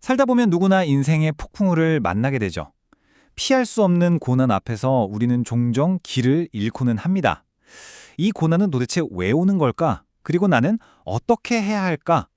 살다 보면 누구나 인생의 폭풍우를 만나게 되죠. 피할 수 없는 고난 앞에서 우리는 종종 길을 잃고는 합니다. 이 고난은 도대체 왜 오는 걸까? 그리고 나는 어떻게 해야 할까?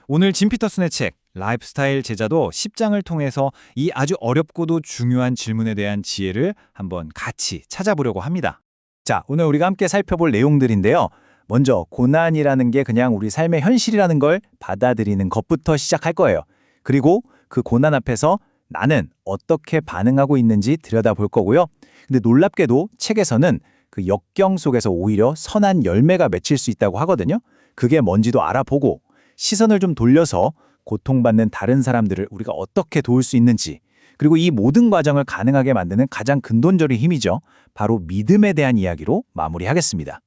오늘 짐 피터슨의 책 라이프스타일 제자도 10장을 통해서 이 아주 어렵고도 중요한 질문에 대한 지혜를 한번 같이 찾아보려고 합니다. 자, 오늘 우리가 함께 살펴볼 내용들인데요. 먼저 고난이라는 게 그냥 우리 삶의 현실이라는 걸 받아들이는 것부터 시작할 거예요. 그리고 그 고난 앞에서 나는 어떻게 반응하고 있는지 들여다볼 거고요. 근데 놀랍게도 책에서는 그 역경 속에서 오히려 선한 열매가 맺힐 수 있다고 하거든요. 그게 뭔지도 알아보고 시선을 좀 돌려서 고통받는 다른 사람들을 우리가 어떻게 도울 수 있는지, 그리고 이 모든 과정을 가능하게 만드는 가장 근본적인 힘이죠. 바로 믿음에 대한 이야기로 마무리하겠습니다.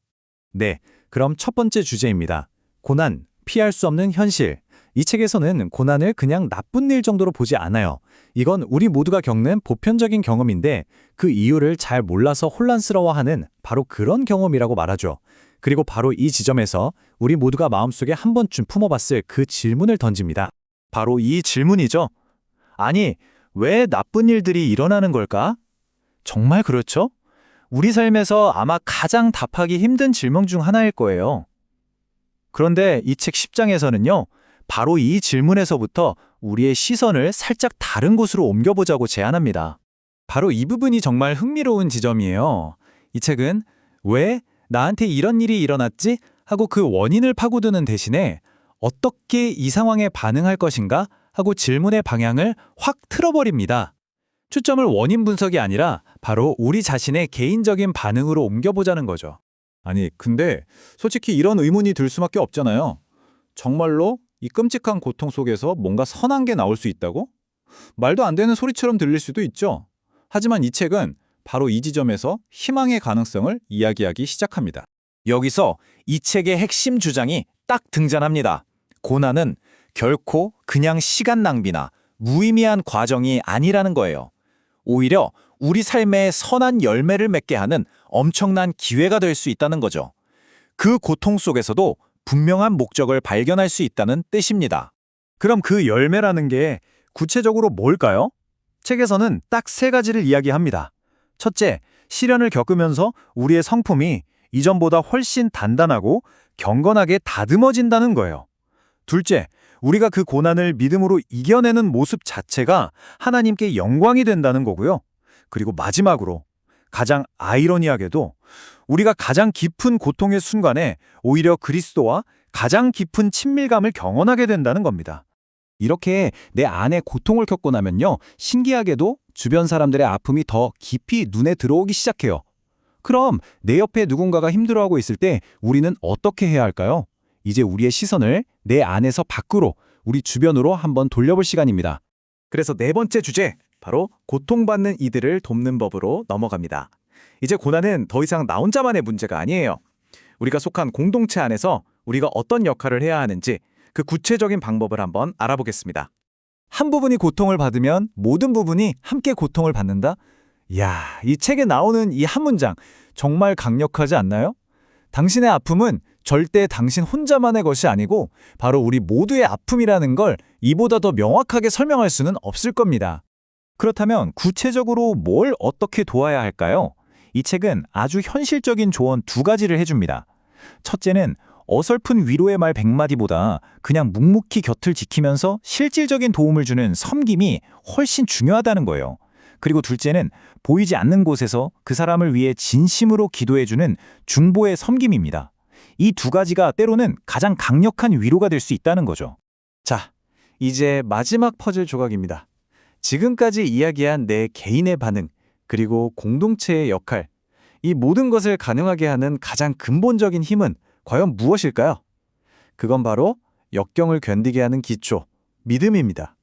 네, 그럼 첫 번째 주제입니다. 고난, 피할 수 없는 현실. 이 책에서는 고난을 그냥 나쁜 일 정도로 보지 않아요. 이건 우리 모두가 겪는 보편적인 경험인데 그 이유를 잘 몰라서 혼란스러워하는 바로 그런 경험이라고 말하죠. 그리고 바로 이 지점에서 우리 모두가 마음속에 한 번쯤 품어봤을 그 질문을 던집니다. 바로 이 질문이죠. 아니, 왜 나쁜 일들이 일어나는 걸까? 정말 그렇죠? 우리 삶에서 아마 가장 답하기 힘든 질문 중 하나일 거예요. 그런데 이 책 10장에서는요. 바로 이 질문에서부터 우리의 시선을 살짝 다른 곳으로 옮겨보자고 제안합니다. 바로 이 부분이 정말 흥미로운 지점이에요. 이 책은 왜 나한테 이런 일이 일어났지? 하고 그 원인을 파고드는 대신에 어떻게 이 상황에 반응할 것인가? 하고 질문의 방향을 확 틀어버립니다. 초점을 원인 분석이 아니라 바로 우리 자신의 개인적인 반응으로 옮겨보자는 거죠. 아니, 근데 솔직히 이런 의문이 들 수밖에 없잖아요. 정말로 이 끔찍한 고통 속에서 뭔가 선한 게 나올 수 있다고? 말도 안 되는 소리처럼 들릴 수도 있죠. 하지만 이 책은 바로 이 지점에서 희망의 가능성을 이야기하기 시작합니다. 여기서 이 책의 핵심 주장이 딱 등장합니다. 고난은 결코 그냥 시간 낭비나 무의미한 과정이 아니라는 거예요. 오히려 우리 삶에 선한 열매를 맺게 하는 엄청난 기회가 될 수 있다는 거죠. 그 고통 속에서도 분명한 목적을 발견할 수 있다는 뜻입니다. 그럼 그 열매라는 게 구체적으로 뭘까요? 책에서는 딱 세 가지를 이야기합니다. 첫째, 시련을 겪으면서 우리의 성품이 이전보다 훨씬 단단하고 경건하게 다듬어진다는 거예요. 둘째, 우리가 그 고난을 믿음으로 이겨내는 모습 자체가 하나님께 영광이 된다는 거고요. 그리고 마지막으로 가장 아이러니하게도 우리가 가장 깊은 고통의 순간에 오히려 그리스도와 가장 깊은 친밀감을 경험하게 된다는 겁니다. 이렇게 내 안에 고통을 겪고 나면요, 신기하게도 주변 사람들의 아픔이 더 깊이 눈에 들어오기 시작해요. 그럼 내 옆에 누군가가 힘들어하고 있을 때 우리는 어떻게 해야 할까요? 이제 우리의 시선을 내 안에서 밖으로, 우리 주변으로 한번 돌려볼 시간입니다. 그래서 네 번째 주제, 바로 고통받는 이들을 돕는 법으로 넘어갑니다. 이제 고난은 더 이상 나 혼자만의 문제가 아니에요. 우리가 속한 공동체 안에서 우리가 어떤 역할을 해야 하는지 그 구체적인 방법을 한번 알아보겠습니다. 한 부분이 고통을 받으면 모든 부분이 함께 고통을 받는다? 이야, 이 책에 나오는 이 한 문장 정말 강력하지 않나요? 당신의 아픔은 절대 당신 혼자만의 것이 아니고 바로 우리 모두의 아픔이라는 걸 이보다 더 명확하게 설명할 수는 없을 겁니다. 그렇다면 구체적으로 뭘 어떻게 도와야 할까요? 이 책은 아주 현실적인 조언 두 가지를 해줍니다. 첫째는 어설픈 위로의 말 100마디보다 그냥 묵묵히 곁을 지키면서 실질적인 도움을 주는 섬김이 훨씬 중요하다는 거예요. 그리고 둘째는 보이지 않는 곳에서 그 사람을 위해 진심으로 기도해주는 중보의 섬김입니다. 이 두 가지가 때로는 가장 강력한 위로가 될 수 있다는 거죠. 자, 이제 마지막 퍼즐 조각입니다. 지금까지 이야기한 내 개인의 반응, 그리고 공동체의 역할, 이 모든 것을 가능하게 하는 가장 근본적인 힘은 과연 무엇일까요? 그건 바로 역경을 견디게 하는 기초, 믿음입니다.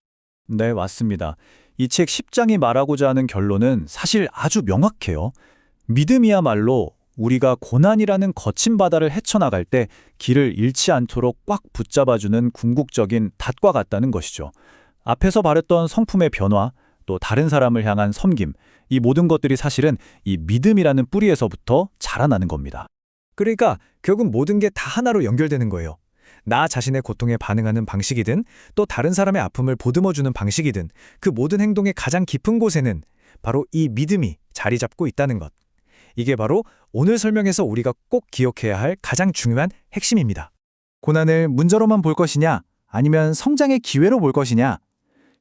네, 맞습니다. 이 책 10장이 말하고자 하는 결론은 사실 아주 명확해요. 믿음이야말로 우리가 고난이라는 거친 바다를 헤쳐나갈 때 길을 잃지 않도록 꽉 붙잡아주는 궁극적인 닷과 같다는 것이죠. 앞에서 말했던 성품의 변화, 또 다른 사람을 향한 섬김, 이 모든 것들이 사실은 이 믿음이라는 뿌리에서부터 자라나는 겁니다. 그러니까 결국 모든 게 다 하나로 연결되는 거예요. 나 자신의 고통에 반응하는 방식이든 또 다른 사람의 아픔을 보듬어주는 방식이든 그 모든 행동의 가장 깊은 곳에는 바로 이 믿음이 자리 잡고 있다는 것. 이게 바로 오늘 설명에서 우리가 꼭 기억해야 할 가장 중요한 핵심입니다. 고난을 문제로만 볼 것이냐, 아니면 성장의 기회로 볼 것이냐.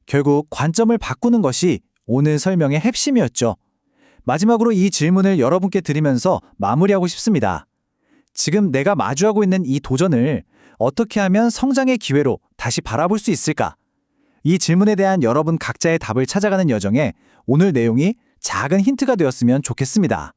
결국 관점을 바꾸는 것이 오늘 설명의 핵심이었죠. 마지막으로 이 질문을 여러분께 드리면서 마무리하고 싶습니다. 지금 내가 마주하고 있는 이 도전을 어떻게 하면 성장의 기회로 다시 바라볼 수 있을까? 이 질문에 대한 여러분 각자의 답을 찾아가는 여정에 오늘 내용이 작은 힌트가 되었으면 좋겠습니다.